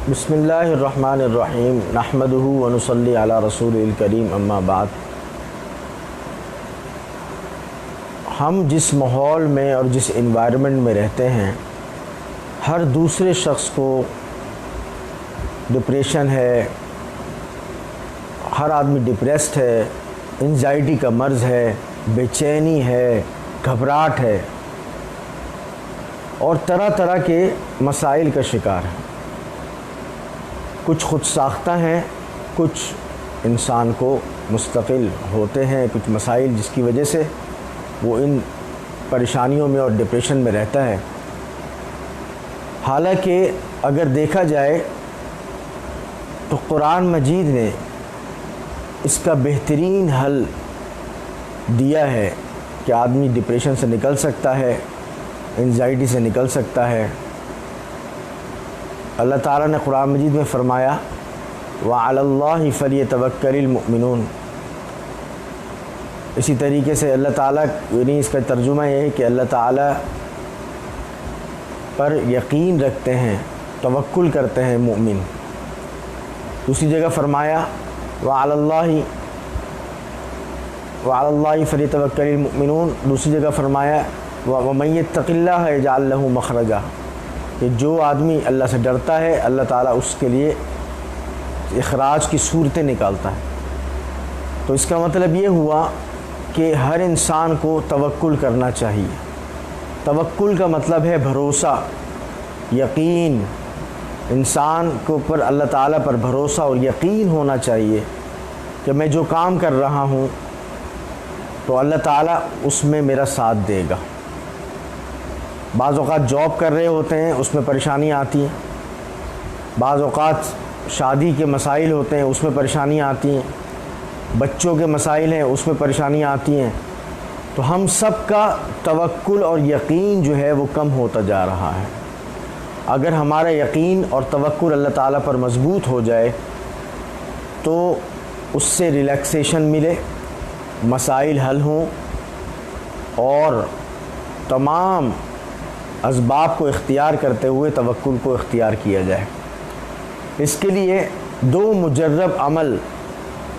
بسم اللہ الرحمن الرحیم نحمدہ ونصلی علی رسول الکریم اما بعد۔ ہم جس ماحول میں اور جس انوائرمنٹ میں رہتے ہیں، ہر دوسرے شخص کو ڈپریشن ہے، ہر آدمی ڈپریسڈ ہے، انزائٹی کا مرض ہے، بے چینی ہے، گھبراہٹ ہے اور طرح طرح کے مسائل کا شکار ہے۔ کچھ خود ساختہ ہیں، کچھ انسان کو مستقل ہوتے ہیں کچھ مسائل جس کی وجہ سے وہ ان پریشانیوں میں اور ڈپریشن میں رہتا ہے۔ حالانکہ اگر دیکھا جائے تو قرآن مجید نے اس کا بہترین حل دیا ہے کہ آدمی ڈپریشن سے نکل سکتا ہے، انزائٹی سے نکل سکتا ہے۔ اللہ تعالیٰ نے قرآن مجید میں فرمایا وَعَلَى اللَّهِ فَلْيَتَوَكَّلِ الْمُؤْمِنُونَ۔ اسی طریقے سے اللہ تعالیٰ یعنی اس کا ترجمہ یہ ہے کہ اللہ تعالیٰ پر یقین رکھتے ہیں، توکل کرتے ہیں مومن۔ دوسری جگہ فرمایا وَعَلَى اللَّهِ فَلْيَتَوَكَّلِ الْمُؤْمِنُونَ۔ دوسری جگہ فرمایا وَمَن يَتَّقِ اللَّهَ يَجْعَل لَّهُ مَخْرَجًا، کہ جو آدمی اللہ سے ڈرتا ہے اللہ تعالیٰ اس کے لیے اخراج کی صورتیں نکالتا ہے۔ تو اس کا مطلب یہ ہوا کہ ہر انسان کو توکل کرنا چاہیے۔ توکل کا مطلب ہے بھروسہ، یقین۔ انسان کے اوپر اللہ تعالیٰ پر بھروسہ اور یقین ہونا چاہیے کہ میں جو کام کر رہا ہوں تو اللہ تعالیٰ اس میں میرا ساتھ دے گا۔ بعض اوقات جاب کر رہے ہوتے ہیں، اس میں پریشانیاں آتی ہیں، بعض اوقات شادی کے مسائل ہوتے ہیں، اس میں پریشانیاں آتی ہیں، بچوں کے مسائل ہیں، اس میں پریشانیاں آتی ہیں۔ تو ہم سب کا توکل اور یقین جو ہے وہ کم ہوتا جا رہا ہے۔ اگر ہمارا یقین اور توکل اللہ تعالیٰ پر مضبوط ہو جائے تو اس سے ریلیکسیشن ملے، مسائل حل ہوں اور تمام اسباب کو اختیار کرتے ہوئے توکل کو اختیار کیا جائے۔ اس کے لیے دو مجرب عمل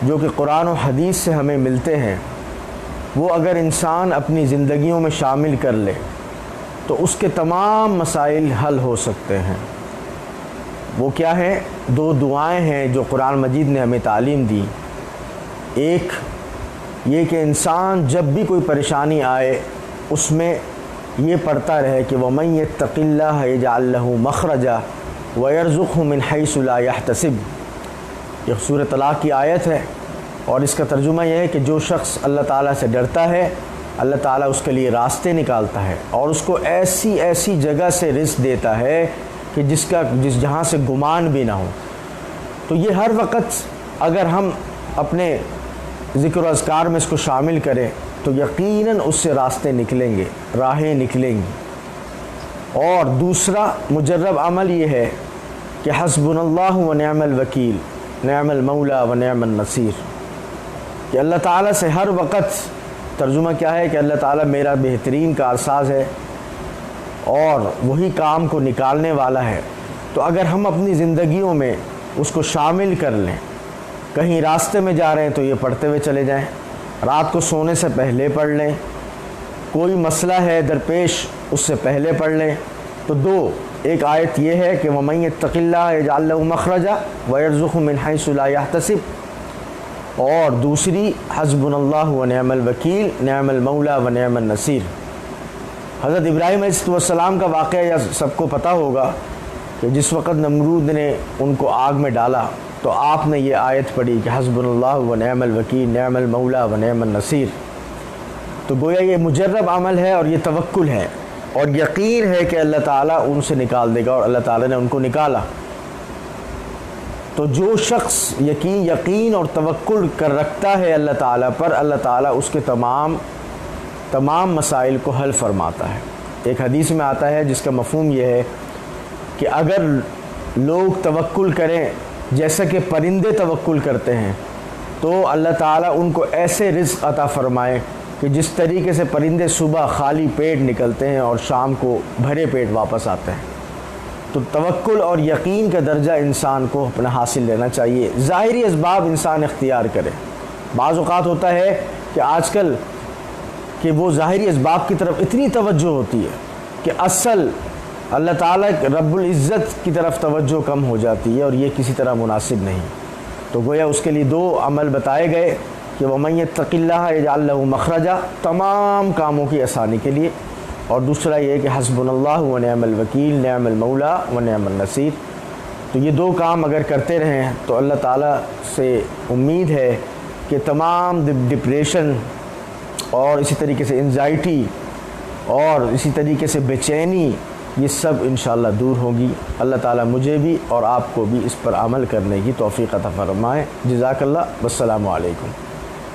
جو کہ قرآن و حدیث سے ہمیں ملتے ہیں، وہ اگر انسان اپنی زندگیوں میں شامل کر لے تو اس کے تمام مسائل حل ہو سکتے ہیں۔ وہ کیا ہے؟ دو دعائیں ہیں جو قرآن مجید نے ہمیں تعلیم دی۔ ایک یہ کہ انسان جب بھی کوئی پریشانی آئے اس میں یہ پڑھتا رہے کہ وَمَن يَتَّقِ اللَّهَ يَجْعَل لَّهُ مَخْرَجًا وَيَرْزُقْهُ مِنْ حَيْثُ لَا يَحْتَسِبُ۔ یہ سورۃ طلاق کی آیت ہے اور اس کا ترجمہ یہ ہے کہ جو شخص اللہ تعالیٰ سے ڈرتا ہے اللہ تعالیٰ اس کے لیے راستے نکالتا ہے اور اس کو ایسی ایسی جگہ سے رزق دیتا ہے کہ جہاں سے گمان بھی نہ ہو۔ تو یہ ہر وقت اگر ہم اپنے ذکر و اذکار میں اس کو شامل کریں تو یقیناً اس سے راستے نکلیں گے، راہیں نکلیں گی۔ اور دوسرا مجرب عمل یہ ہے کہ حسبنا اللہ و نعم الوکیل، نعم المولا و نعم النصیر، کہ اللہ تعالیٰ سے ہر وقت ترجمہ کیا ہے کہ اللہ تعالیٰ میرا بہترین کارساز ہے اور وہی کام کو نکالنے والا ہے۔ تو اگر ہم اپنی زندگیوں میں اس کو شامل کر لیں، کہیں راستے میں جا رہے ہیں تو یہ پڑھتے ہوئے چلے جائیں، رات کو سونے سے پہلے پڑھ لیں، کوئی مسئلہ ہے درپیش اس سے پہلے پڑھ لیں۔ تو دو، ایک آیت یہ ہے کہ وَمَن يَتَّقِ اللَّهَ يَجْعَل لَّهُ مَخْرَجًا وَيَرْزُقْهُ مِنْ حَيْثُ لَا يَحْتَسِبُ، اور دوسری حسبنا اللہ ونعم الوکیل نعم المولا ونعم النصیر۔ حضرت ابراہیم علیہ السلام کا واقعہ سب کو پتہ ہوگا کہ جس وقت نمرود نے ان کو آگ میں ڈالا تو آپ نے یہ آیت پڑھی کہ حسبنا اللہ ونعم الوکیل نعم المولا ونعم النصیر۔ تو گویا یہ مجرب عمل ہے اور یہ توکل ہے اور یقین ہے کہ اللہ تعالیٰ ان سے نکال دے گا اور اللہ تعالیٰ نے ان کو نکالا۔ تو جو شخص یقین اور توکل کر رکھتا ہے اللہ تعالیٰ پر، اللہ تعالیٰ اس کے تمام مسائل کو حل فرماتا ہے۔ ایک حدیث میں آتا ہے جس کا مفہوم یہ ہے کہ اگر لوگ توکل کریں جیسا کہ پرندے توکل کرتے ہیں تو اللہ تعالیٰ ان کو ایسے رزق عطا فرمائے کہ جس طریقے سے پرندے صبح خالی پیٹ نکلتے ہیں اور شام کو بھرے پیٹ واپس آتے ہیں۔ تو توکل اور یقین کا درجہ انسان کو اپنا حاصل لینا چاہیے. ظاہری اسباب انسان اختیار کرے. بعض اوقات ہوتا ہے کہ آج کل کہ وہ ظاہری اسباب کی طرف اتنی توجہ ہوتی ہے کہ اصل اللہ تعالیٰ رب العزت کی طرف توجہ کم ہو جاتی ہے، اور یہ کسی طرح مناسب نہیں. تو گویا اس کے لیے 2 عمل بتائے گئے کہ وَمَن يَتَّقِ اللَّهَ يَجْعَل لَّهُ مَخْرَجًا، تمام کاموں کی آسانی کے لیے. اور دوسرا یہ کہ حسبنا اللہ ونعم الوکیل، نعم المولا ونعم النصیر. تو یہ 2 کام اگر کرتے رہیں تو اللہ تعالیٰ سے امید ہے کہ تمام ڈپریشن اور اسی طریقے سے انزائٹی اور اسی طریقے سے بے چینی، یہ سب انشاءاللہ دور ہوگی. اللہ تعالیٰ مجھے بھی اور آپ کو بھی اس پر عمل کرنے کی توفیق عطا فرمائے. جزاک اللہ، والسلام علیکم.